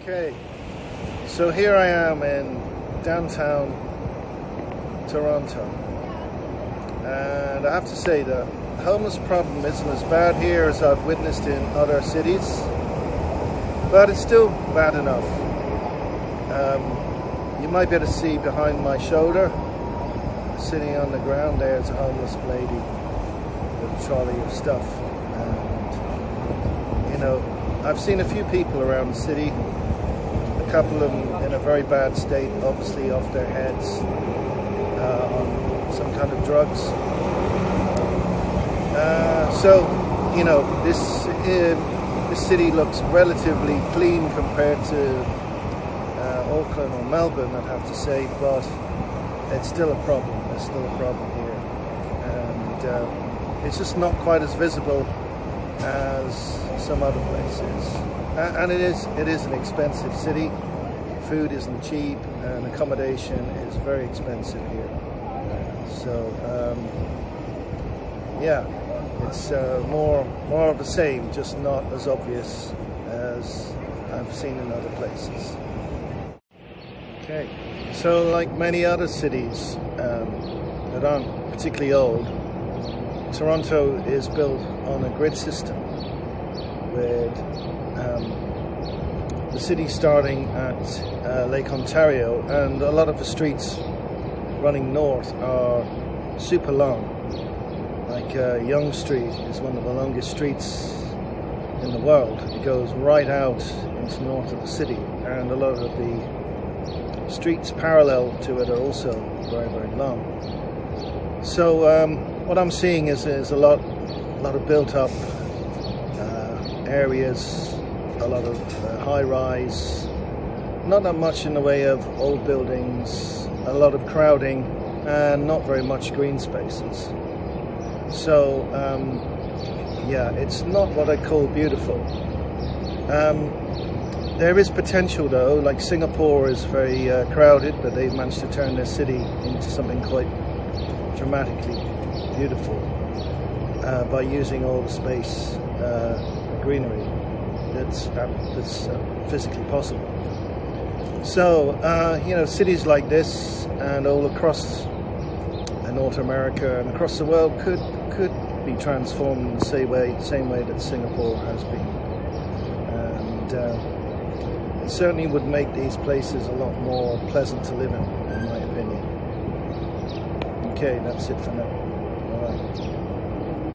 Okay, so here I am in downtown Toronto, and I have to say the homeless problem isn't as bad here as I've witnessed in other cities, but it's still bad enough. You might be able to see behind my shoulder, sitting on the ground, there's a homeless lady with a trolley of stuff. And, you know, I've seen a few people around the city, a couple of them in a very bad state, obviously off their heads, on some kind of drugs. So, you know, this city looks relatively clean compared to Auckland or Melbourne, I'd have to say, but it's still a problem. There's still a problem here, and it's just not quite as visible as some other places. And it is an expensive city. Food isn't cheap, and accommodation is very expensive here. Yeah, it's more of the same, just not as obvious as I've seen in other places. Okay, so like many other cities that aren't particularly old, Toronto is built on a grid system with the city starting at Lake Ontario, and a lot of the streets running north are super long. Like Yonge Street is one of the longest streets in the world. It goes right out into north of the city, and a lot of the streets parallel to it are also very, very long. So what I'm seeing is a lot of built-up areas, a lot of high-rise, not that much in the way of old buildings, a lot of crowding, and not very much green spaces. So yeah, it's not what I call beautiful. There is potential though, like Singapore is very crowded, but they've managed to turn their city into something quite dramatically beautiful by using all the space, the greenery that's physically possible. So, you know, cities like this and all across North America and across the world could be transformed in the same way that Singapore has been. And it certainly would make these places a lot more pleasant to live in my opinion. Okay, that's it for now.